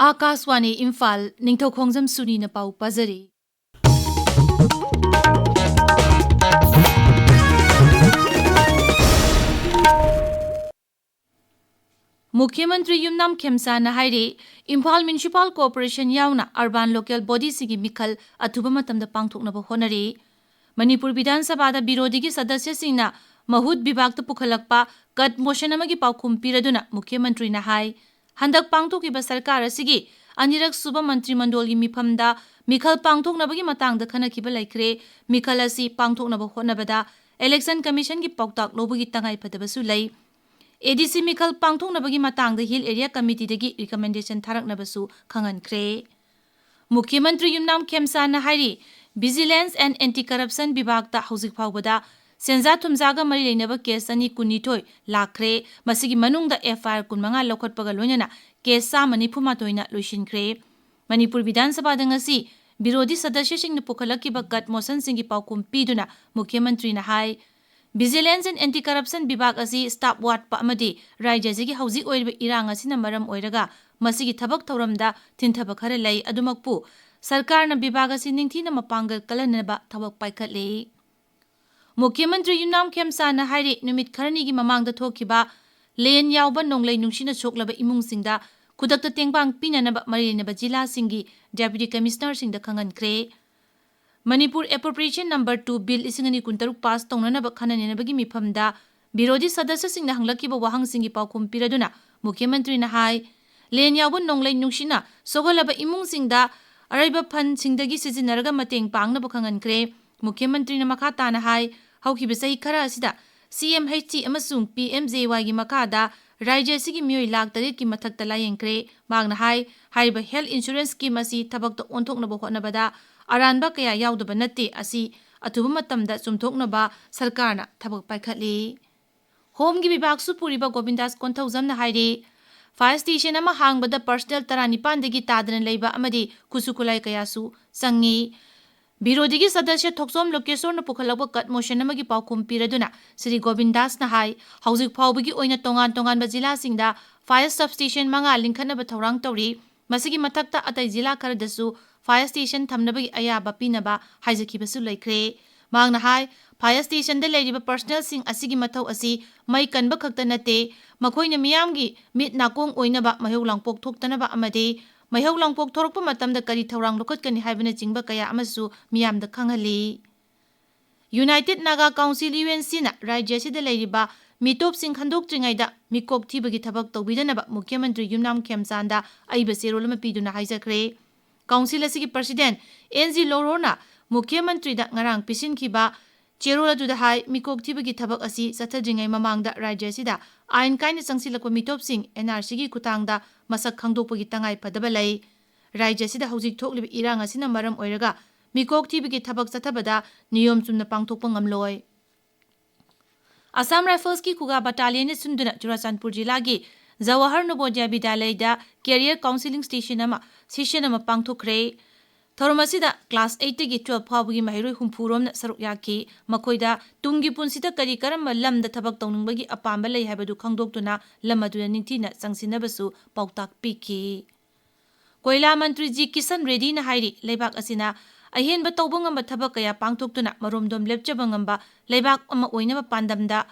Akaswani Imphal Ningthoukhongjam Suni na pau pazari. Mukhyamantri Yumnam Khemsa na hairi Imphal Municipal Corporation yauna urban local body sigi mikhal athuba matamda pangthoknaba honari. Manipur Vidhan Sabha da birodigi sadasya singna mahut bibagta pukhalakpa kat motion amagi paukhum piraduna Mukhyamantri na hai. Handak pangthokiba sarkar asigi anirak suba mantri mandolgi mifamda mikhal pangthoknabagi matangda khanakiba laikre mikhal asi pangthoknaba honabada election commission gi pauktak lobagi tangai phadabasu lai. ADC mikhal pangthoknabagi matangda hill area committee dagi recommendation tharaknabasu khangankre. Mukhyamantri Yumnam Khemsa na hairi Vigilance and Anti-Corruption Bibagta Haujik Faubada Senza Thumjaga Mari Leinaba case ani kunithoi lakre masigi manungda FIR kunmanga lokhatpaga loinana case sa manipuma toina loishinkre. Manipur Vidhan Sabha da ngasi birodi sadasya singna pukhalakiba gat motion singi paukum piduna Mukhyamantri na hai Vigilance and Anti-Corruption Bibag asi staff wat pa amadi rajya sigi haujik oiriba irang asina maram oiraga masigi thabak thauramda thinthaba khara lai adumakpu Sarkar na bibag asi ningthina mapangal kalanaba thabak paikhatle. Mukhyamantri Yumnam Khemsa na hairi numit kharani gi mamangda thokiba len yawba nonglei nungsina soklaba imungsingda khudakta tengbang pinanaba marinaba jila singi deputy commissioner singda khangankre. Manipur Appropriation number 2 bill isingani kuntaruk pass tongnanaba khananenabagi mifamda birodi sadasya singna hanglakiba wahang singi paukhum piraduna Mukhyamantri na hai len yawba nonglei nungsina sogolaba imungsingda Araiba Pan Singdagi Sizinaraga Mateng Pangna Bukhangankre, Mukhyamantri na makata na hai, haukiba sahi khara asida, CMHT amasung PMJY gi makada, Rajya sigi miyoi lak tarit ki mathakta layengkre, magna hai, haiba health insurance scheme asi thabakta onthokna hotnabada, aranba kaya yaudaba natte asi, atuba matamda sumthoknaba sarkarna thabak paikhatle. Home gi bibag su puriba Govindas Konthaujam na hairi, Fire station ama hangbada personal taranipandagi tadana leiba amadi kusukulai kayasu sangi birodigi sadasya thoksom lokesor na pukhalakba kat motion amagi paukhum piraduna Sri Govindas na hai haujik phaubagi oina tongan jila singda fire substation manga linkhanaba thaurang tawri masigi mathakta atai jila kharadasu fire station thamnabagi ayaba pinaba haijakibasu laikre mangna hai fire station da leiriba personal sing asigi mathau asi mai kanba khakta nate makoina miyamgi mit nakong oinaba maheu langpok thoktanaba amade maheu langpok thorokpa matamda kari thaurang lokhatkani haibana jingba kaya amasu miyamda khanghali United Naga Council UNC na rajya sida leiriba mitop sing khandok tringaida mikok thibagi thabak tawbidanaba Mukhyamantri Yumnam Khemsanda aiba serolama piduna haijakre Council asigi president NG Lorona Mukhyamantri da ngarang pisinkhiba Cherola to the high Mikok Tibagi Tabak asi Satadring Mamangda Rajya Sida Ain kind Sangsilakwa Mitop Sing NRCG Kutangda Masak Kangdopagi Tangai Padabalay Rajya Sida Hosik Tokli Iranga Sina Maram Oiraga Mikok Tibagi Tabak Satabada Niyom Sumna Pangtopangam Loy Assam Rifles ki Kuga Battalion Sunduna Jurasanpur Jilagi Zawahar Nobodia Bidalaida Career Counseling Station Ama Session Ama Pangtokre Thoramasida class 8 gi 12 phawgi mahiroi humpurom na saruk yaki makoida tungi punsita kari karamba lamda thabak tawningbagi apamba lei habadu khangdoktuna lamaduna ningthina sangsinnabasu pautak piki Koila Mantri Ji Kisan Reddy na hairi leibak asina ahenba tawbangamba thabak kaya pangtoktuna maromdom lepchabangamba leibak ama oinaba pandamda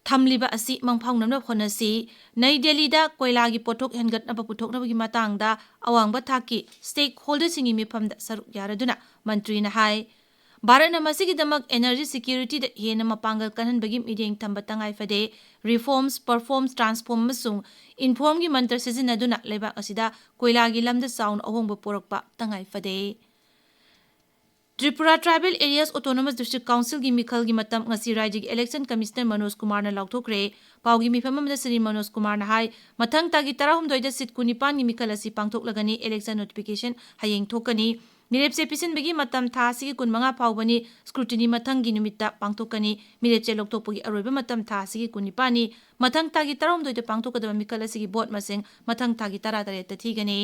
Thamliba asi mangphaungnamna phonasi Nai Delhi da koilagi pothok hengatnaba puthoknabagi matangda awangba thaki stakeholder singi mifamda saruk yaraduna mantri na hai Bharana masigi damak energy security da hena mapangal kanhanbagi mideng thamba tangai fade reforms performs transform masung inform gi mantra sizinaduna leibak asida koilagi lamda sound ahongba porakpa tangai fade Tripura Tribal Areas Autonomous District Council gi mikhal gi matam ngasi rajya gi election commissioner Manoj Kumar na lauthokre paugi mifamamda Sri Manoj Kumar na hai mathang tagi 12 da sit 19 gi mikhal asi pangthoklagani election notification hayeng thokani mirepse pisin bagi matam tha sigi 15 phawbani scrutiny mathang gi numitta pangthokani mirepche loktokpagi aroiba matam tha sigi 19 ni mathang tagi 12 da pangthokadaba mikhal asi gi vote maseng mathang tagi 13 ta thigani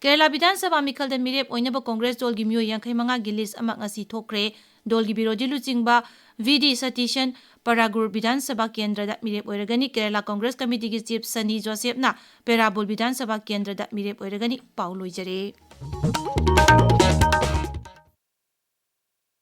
Kerala Vidhan Sabha Mikhal da Mirep Oinaba Congress Dol gi myo 25 gi list ama ngasi thokre ꯗꯣꯜꯒꯤ ꯕꯤꯔꯣꯙꯤ ꯂꯨꯆꯤꯡꯕ ꯚꯤ.ꯗꯤ. ꯁꯇꯤꯁꯟ ꯄꯔꯥꯒꯨꯔ ꯕꯤꯙꯥꯟ ꯁꯚꯥ ꯀꯦꯟꯗ꯭ꯔꯗ ꯃꯤꯔꯦꯞ ꯑꯣꯏꯔꯒꯅꯤ꯫ Kerala Congress ꯀꯃꯤꯇꯤꯒꯤ chief ꯁꯅꯤ ꯖꯣꯁꯦꯐꯅ ꯄꯦꯔꯥꯕꯨꯜ ꯕꯤꯙꯥꯟ ꯁꯚꯥ ꯀꯦꯟꯗ꯭ꯔꯗ ꯃꯤꯔꯦꯞ ꯑꯣꯏꯔꯒꯅꯤ꯫ ꯄꯥꯎ ꯂꯣꯏꯖꯔꯦ꯫